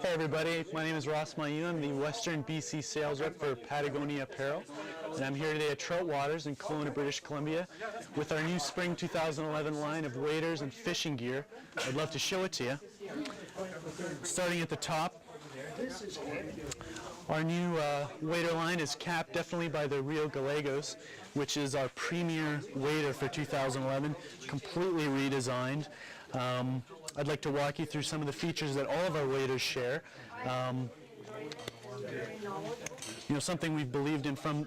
Hey everybody, my name is Ross Mayu. I'm the Western BC sales rep for Patagonia Apparel, and I'm here today at Troutwaters in Kelowna, British Columbia with our new spring 2011 line of waders and fishing gear. I'd love to show it to you. Starting at the top, our new wader line is capped definitely by the Rio Gallegos, which is our premier wader for 2011, completely redesigned. I'd like to walk you through some of the features that all of our waders share. Something we've believed in from,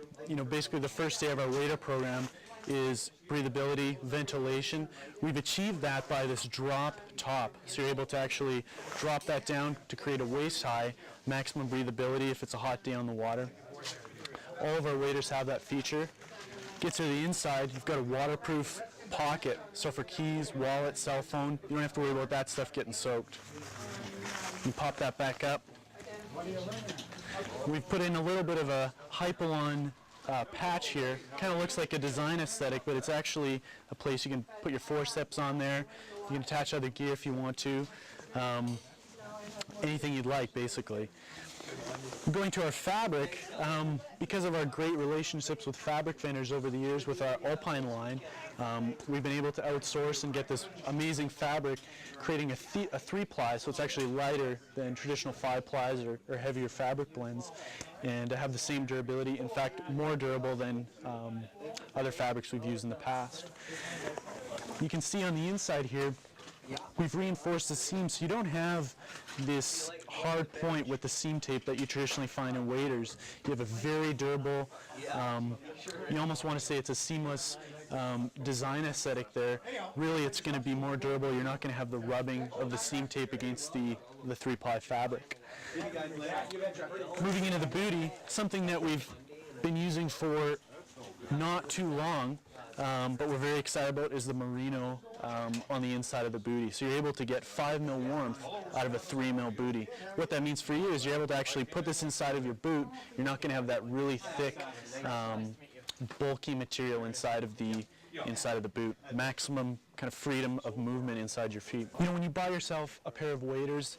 basically the first day of our wader program is breathability, ventilation. We've achieved that by this drop top. So you're able to actually drop that down to create a waist high, maximum breathability if it's a hot day on the water. All of our waders have that feature. Get to the inside, you've got a waterproof pocket. So for keys, wallet, cell phone, you don't have to worry about that stuff getting soaked. You pop that back up. We've put in a little bit of a Hypalon patch here. Kind of looks like a design aesthetic, but it's actually a place you can put your forceps on there. You can attach other gear if you want to. Anything you'd like, basically. Going to our fabric, because of our great relationships with fabric vendors over the years with our Alpine line, we've been able to outsource and get this amazing fabric, creating a 3-ply, so it's actually lighter than traditional 5-plies or heavier fabric blends, and to have the same durability, in fact more durable than other fabrics we've used in the past. You can see on the inside here, we've reinforced the seam so you don't have this hard point with the seam tape that you traditionally find in waders. You have a very durable, you almost want to say it's a seamless design aesthetic there. Really it's going to be more durable. You're not going to have the rubbing of the seam tape against the 3-ply fabric. Moving into the booty, something that we've been using for not too long, but we're very excited about is the merino on the inside of the booty. So you're able to get 5 mil warmth out of a 3 mil booty. What that means for you is you're able to actually put this inside of your boot. You're not going to have that really thick, bulky material inside of the boot. Maximum kind of freedom of movement inside your feet. When you buy yourself a pair of waders,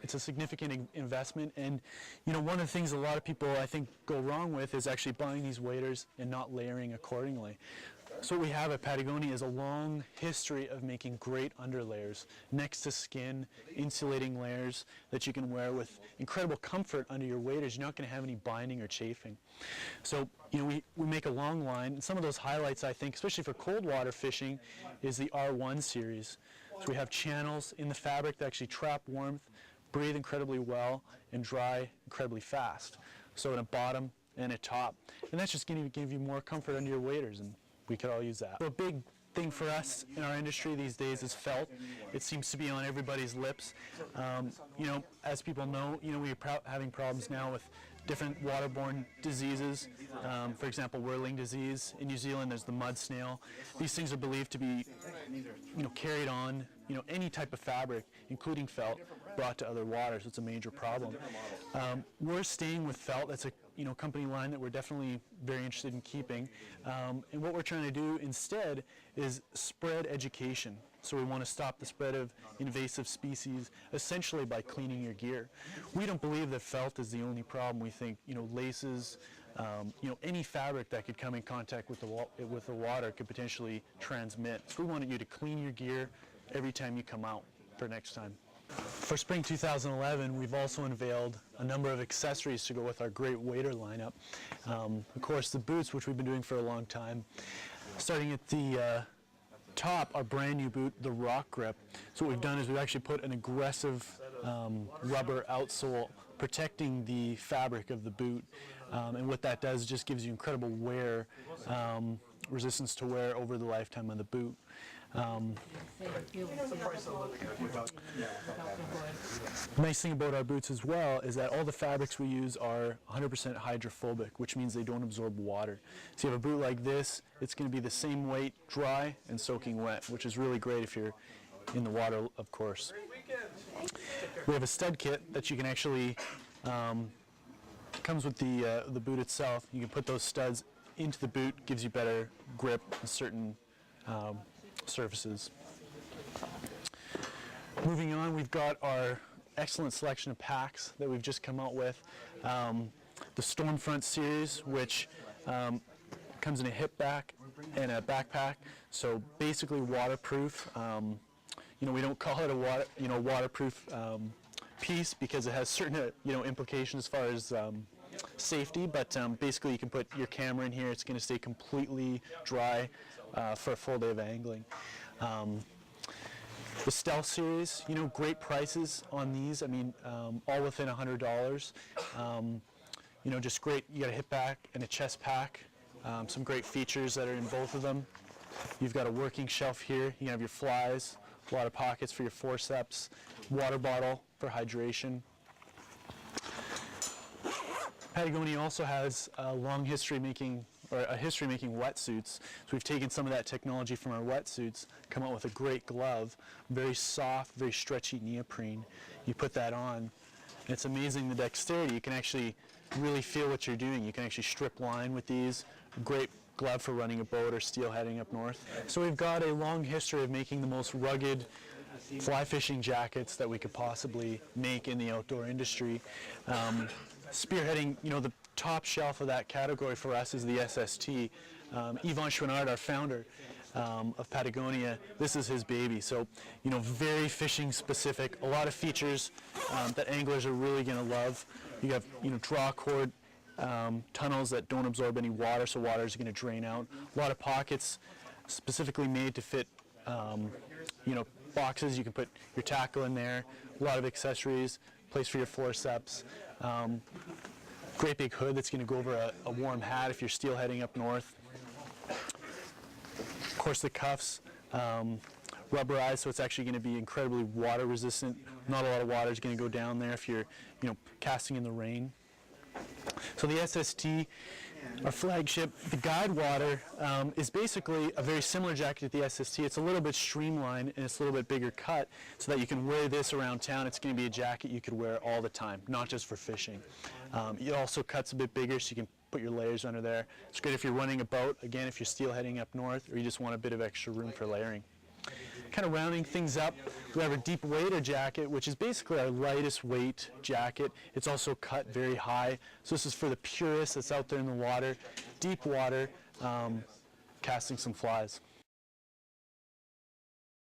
it's a significant investment, and one of the things a lot of people I think go wrong with is actually buying these waders and not layering accordingly. So what we have at Patagonia is a long history of making great underlayers, next to skin, insulating layers that you can wear with incredible comfort under your waders. You're not going to have any binding or chafing. So we make a long line, and some of those highlights I think, especially for cold water fishing, is the R1 series. So we have channels in the fabric that actually trap warmth, breathe incredibly well, and dry incredibly fast. So in a bottom and a top. And that's just going to give you more comfort under your waders, and we could all use that. So a big thing for us in our industry these days is felt. It seems to be on everybody's lips. As people know, we're having problems now with different waterborne diseases. For example, whirling disease. In New Zealand, there's the mud snail. These things are believed to be, carried on, any type of fabric, including felt, brought to other waters. It's a major problem. We're staying with felt. That's a company line that we're definitely very interested in keeping. And what we're trying to do instead is spread education. So we want to stop the spread of invasive species essentially by cleaning your gear. We don't believe that felt is the only problem. We think laces, any fabric that could come in contact with the water could potentially transmit. So we wanted you to clean your gear every time you come out for next time. For spring 2011, we've also unveiled a number of accessories to go with our great wader lineup. Of course, the boots, which we've been doing for a long time. Starting at the top, our brand new boot, the Rock Grip. So what we've done is we've actually put an aggressive rubber outsole protecting the fabric of the boot. And what that does is just gives you incredible wear, resistance to wear over the lifetime of the boot. Nice thing about our boots as well is that all the fabrics we use are 100% hydrophobic, which means they don't absorb water. So you have a boot like this, it's going to be the same weight, dry and soaking wet, which is really great if you're in the water, of course. We have a stud kit that you can actually, comes with the boot itself. You can put those studs into the boot, gives you better grip on certain surfaces. Moving on, we've got our excellent selection of packs that we've just come out with. The Stormfront series, which comes in a hip back and a backpack, so basically waterproof. We don't call it a waterproof piece because it has certain implications as far as safety, but basically you can put your camera in here. It's going to stay completely dry for a full day of angling. The Stealth series, great prices on these. I mean, all within $100. Just great. You got a hip back and a chest pack. Some great features that are in both of them. You've got a working shelf here. You can have your flies, a lot of pockets for your forceps, water bottle for hydration. Patagonia also has a long history making wetsuits. So we've taken some of that technology from our wetsuits, come out with a great glove, very soft, very stretchy neoprene. You put that on, and it's amazing the dexterity. You can actually really feel what you're doing. You can actually strip line with these. Great glove for running a boat or steelheading up north. So we've got a long history of making the most rugged fly fishing jackets that we could possibly make in the outdoor industry. Spearheading, the top shelf of that category for us is the SST. Yvon Chouinard, our founder of Patagonia, this is his baby. So, very fishing specific, a lot of features that anglers are really going to love. You have, draw cord tunnels that don't absorb any water, so water is going to drain out. A lot of pockets specifically made to fit, boxes. You can put your tackle in there. A lot of accessories, place for your forceps. Great big hood that's going to go over a warm hat if you're steelheading up north. Of course, the cuffs, rubberized, so it's actually going to be incredibly water resistant. Not a lot of water is going to go down there if you're, casting in the rain. So the SST, our flagship, the Guide Water, is basically a very similar jacket to the SST. It's a little bit streamlined and it's a little bit bigger cut so that you can wear this around town. It's going to be a jacket you could wear all the time, not just for fishing. It also cuts a bit bigger so you can put your layers under there. It's great if you're running a boat, again, if you're steelheading up north, or you just want a bit of extra room for layering. Kind of rounding things up, we have a deep wader jacket, which is basically our lightest weight jacket. It's also cut very high, so this is for the purist that's out there in the water, deep water, casting some flies.